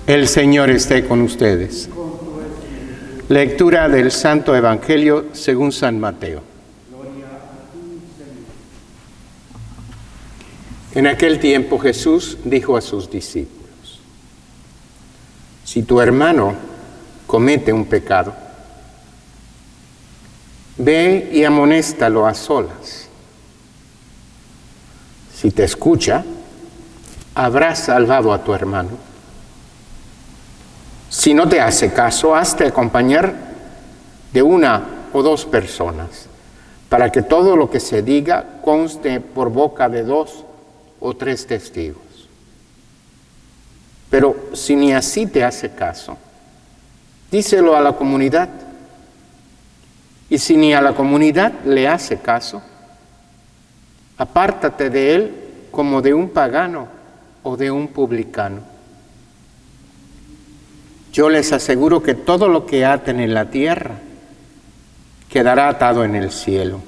El Señor esté con ustedes. Lectura del Santo Evangelio según San Mateo. En aquel tiempo Jesús dijo a sus discípulos: si tu hermano comete un pecado, ve y amonéstalo a solas. Si te escucha, habrás salvado a tu hermano. Si no te hace caso, hazte acompañar de una o dos personas, para que todo lo que se diga conste por boca de 2 o 3 testigos. Pero si ni así te hace caso, díselo a la comunidad. Y si ni a la comunidad le hace caso, apártate de él como de un pagano o de un publicano. Yo les aseguro que todo lo que aten en la tierra quedará atado en el cielo,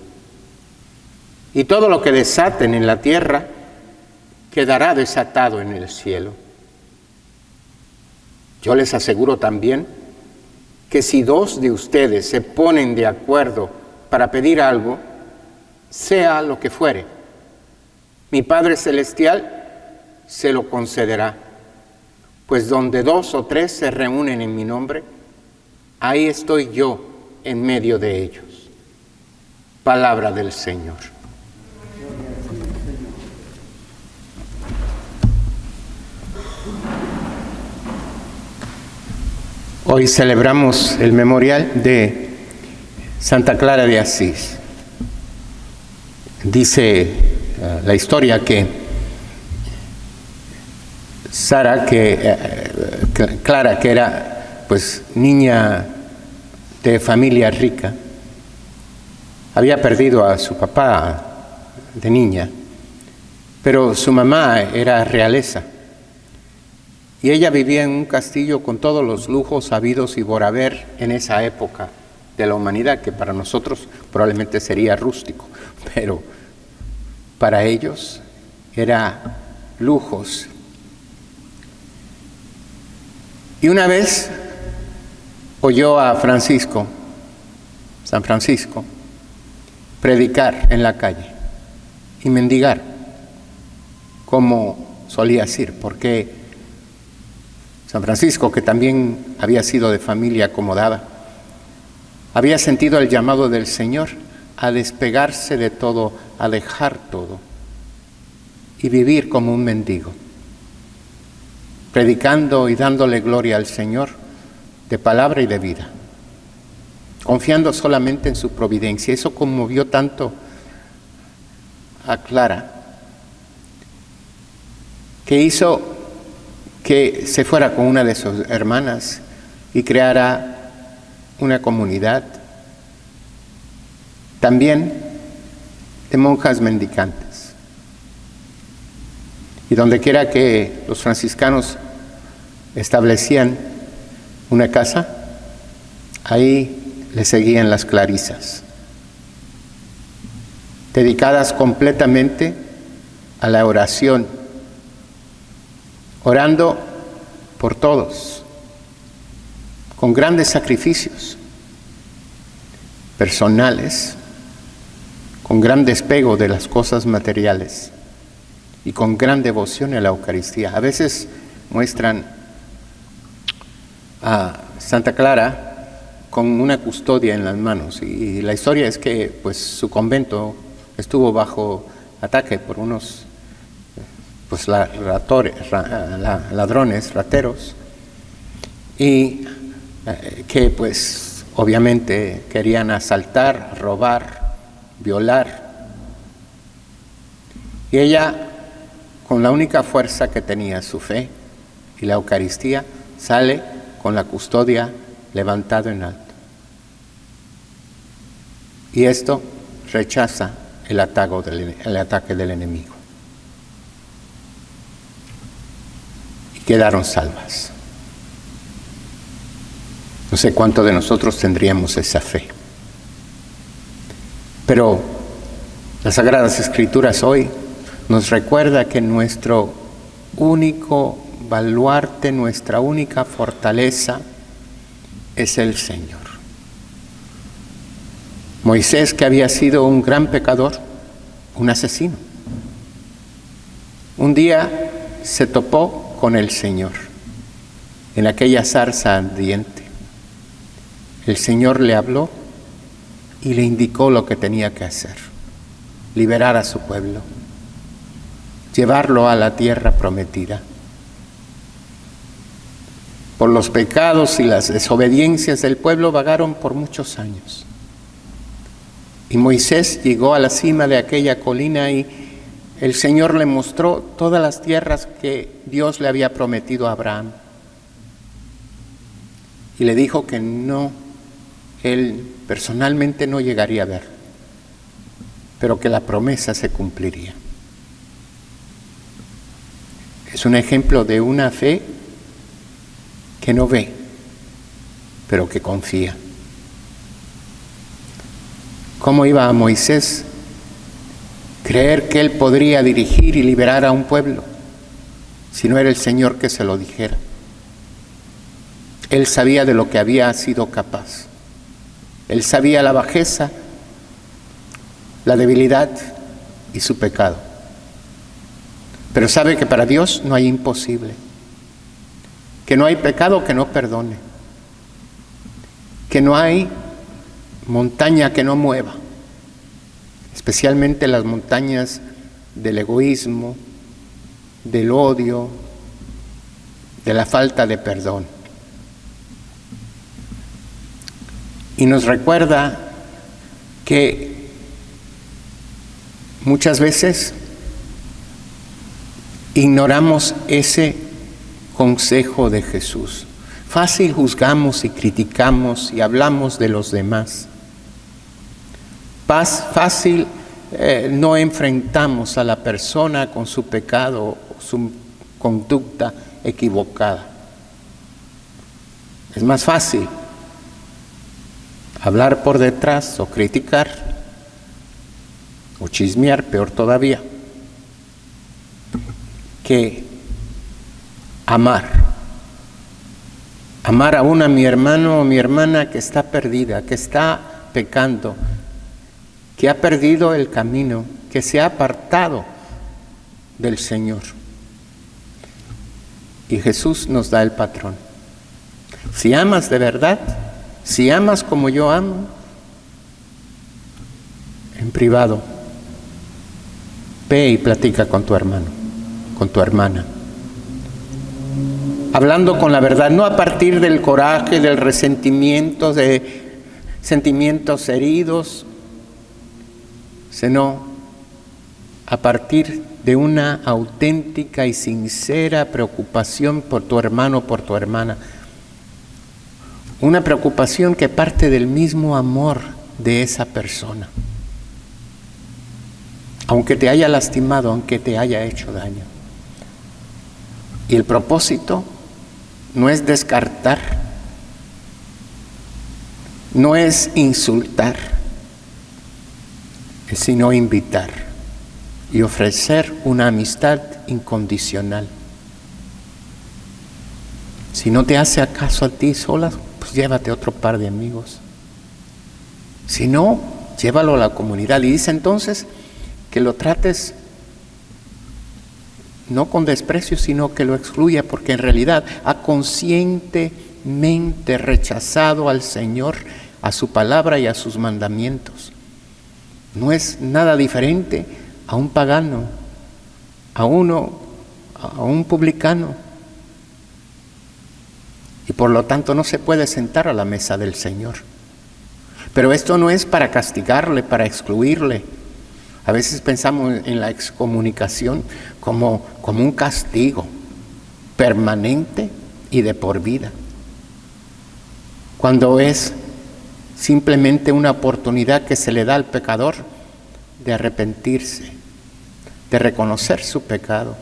y todo lo que desaten en la tierra quedará desatado en el cielo. Yo les aseguro también que si 2 de ustedes se ponen de acuerdo para pedir algo, sea lo que fuere, mi Padre Celestial se lo concederá. Pues donde 2 o 3 se reúnen en mi nombre, ahí estoy yo en medio de ellos. Palabra del Señor. Hoy celebramos el memorial de Santa Clara de Asís. Dice la historia que Clara, que era pues niña de familia rica, había perdido a su papá de niña, pero su mamá era realeza y ella vivía en un castillo con todos los lujos habidos y por haber en esa época de la humanidad, que para nosotros probablemente sería rústico, pero para ellos era lujos. Y una vez oyó a San Francisco, predicar en la calle y mendigar, como solía decir, porque San Francisco, que también había sido de familia acomodada, había sentido el llamado del Señor a despegarse de todo, a dejar todo y vivir como un mendigo, predicando y dándole gloria al Señor de palabra y de vida, confiando solamente en su providencia. Eso conmovió tanto a Clara, que hizo que se fuera con una de sus hermanas y creara una comunidad también de monjas mendicantes. Y donde quiera que los franciscanos establecían una casa, ahí le seguían las clarisas, dedicadas completamente a la oración, orando por todos, con grandes sacrificios personales, con gran despego de las cosas materiales y con gran devoción a la Eucaristía. A veces muestran a Santa Clara con una custodia en las manos, y la historia es que pues su convento estuvo bajo ataque por unos pues ladrones, rateros, y que pues obviamente querían asaltar, robar, violar. Y ella, con la única fuerza que tenía, su fe y la Eucaristía, sale con la custodia levantado en alto. Y esto rechaza el ataque del enemigo. Y quedaron salvas. No sé cuántos de nosotros tendríamos esa fe. Pero las Sagradas Escrituras hoy nos recuerda que nuestro único baluarte, nuestra única fortaleza es el Señor. Moisés, que había sido un gran pecador, un asesino, un día se topó con el Señor en aquella zarza ardiente. El Señor le habló y le indicó lo que tenía que hacer: liberar a su pueblo, llevarlo a la tierra prometida. Por los pecados y las desobediencias del pueblo vagaron por muchos años. Y Moisés llegó a la cima de aquella colina y el Señor le mostró todas las tierras que Dios le había prometido a Abraham. Y le dijo que no, él personalmente no llegaría a ver, pero que la promesa se cumpliría. Es un ejemplo de una fe que no ve, pero que confía. ¿Cómo iba a Moisés creer que él podría dirigir y liberar a un pueblo si no era el Señor que se lo dijera? Él sabía de lo que había sido capaz. Él sabía la bajeza, la debilidad y su pecado. Pero sabe que para Dios no hay imposible, que no hay pecado que no perdone, que no hay montaña que no mueva, especialmente las montañas del egoísmo, del odio, de la falta de perdón. Y nos recuerda que muchas veces ignoramos ese consejo de Jesús. Fácil juzgamos y criticamos y hablamos de los demás. Fácil no enfrentamos a la persona con su pecado o su conducta equivocada. Es más fácil hablar por detrás o criticar o chismear, peor todavía, que amar. Amar aún a mi hermano o mi hermana que está perdida, que está pecando, que ha perdido el camino, que se ha apartado del Señor. Y Jesús nos da el patrón. Si amas de verdad, si amas como yo amo, en privado, ve y platica con tu hermano, con tu hermana. Hablando con la verdad, no a partir del coraje, del resentimiento, de sentimientos heridos, sino a partir de una auténtica y sincera preocupación por tu hermano, por tu hermana. Una preocupación que parte del mismo amor de esa persona. Aunque te haya lastimado, aunque te haya hecho daño. Y el propósito no es descartar, no es insultar, sino invitar y ofrecer una amistad incondicional. Si no te hace caso a ti sola, pues llévate otro par de amigos. Si no, llévalo a la comunidad. Y dice entonces que lo trates no con desprecio, sino que lo excluya, porque en realidad ha conscientemente rechazado al Señor, a su palabra y a sus mandamientos. No es nada diferente a un pagano, a un publicano. Y por lo tanto no se puede sentar a la mesa del Señor. Pero esto no es para castigarle, para excluirle. A veces pensamos en la excomunicación como un castigo permanente y de por vida, cuando es simplemente una oportunidad que se le da al pecador de arrepentirse, de reconocer su pecado,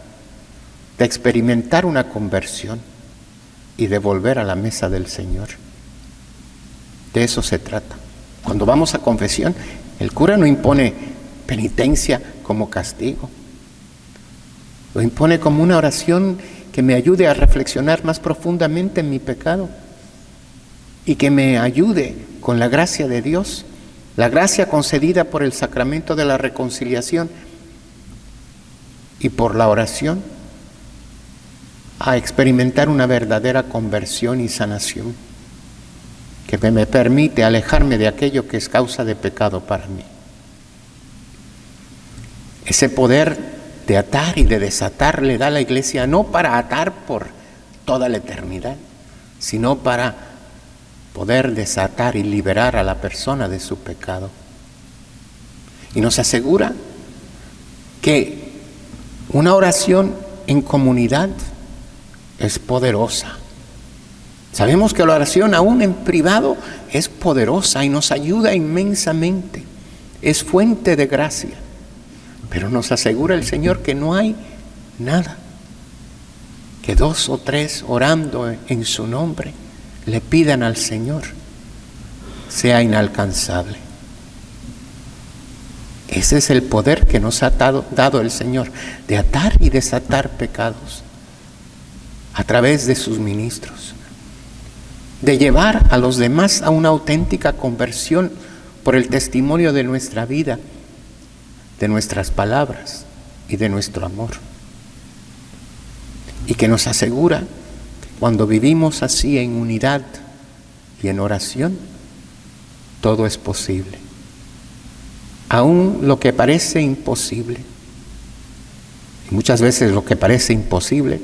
de experimentar una conversión y de volver a la mesa del Señor. De eso se trata. Cuando vamos a confesión, el cura no impone penitencia como castigo, lo impone como una oración que me ayude a reflexionar más profundamente en mi pecado y que me ayude con la gracia de Dios, la gracia concedida por el sacramento de la reconciliación y por la oración, a experimentar una verdadera conversión y sanación que me permite alejarme de aquello que es causa de pecado para mí. Ese poder de atar y de desatar le da a la Iglesia, no para atar por toda la eternidad, sino para poder desatar y liberar a la persona de su pecado. Y nos asegura que una oración en comunidad es poderosa. Sabemos que la oración aún en privado es poderosa y nos ayuda inmensamente. Es fuente de gracia. Pero nos asegura el Señor que no hay nada que 2 o 3 orando en su nombre le pidan al Señor sea inalcanzable. Ese es el poder que nos ha dado el Señor, de atar y desatar pecados a través de sus ministros, de llevar a los demás a una auténtica conversión por el testimonio de nuestra vida, de nuestras palabras y de nuestro amor. Y que nos asegura que cuando vivimos así en unidad y en oración, todo es posible. Aún lo que parece imposible, y muchas veces lo que parece imposible,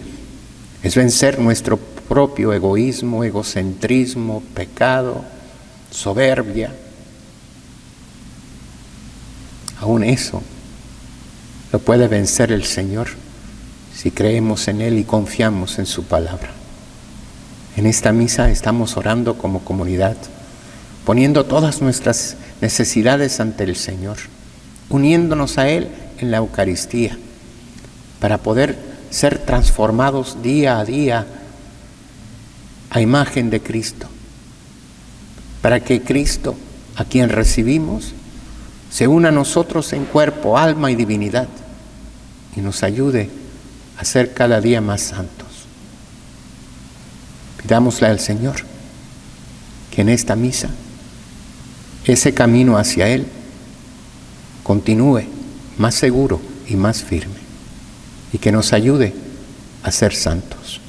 es vencer nuestro propio egoísmo, egocentrismo, pecado, soberbia. Aún eso lo puede vencer el Señor si creemos en Él y confiamos en su palabra. En esta misa estamos orando como comunidad, poniendo todas nuestras necesidades ante el Señor, uniéndonos a Él en la Eucaristía, para poder ser transformados día a día a imagen de Cristo, para que Cristo, a quien recibimos, se una a nosotros en cuerpo, alma y divinidad y nos ayude a ser cada día más santos. Pidámosle al Señor que en esta misa ese camino hacia Él continúe más seguro y más firme y que nos ayude a ser santos.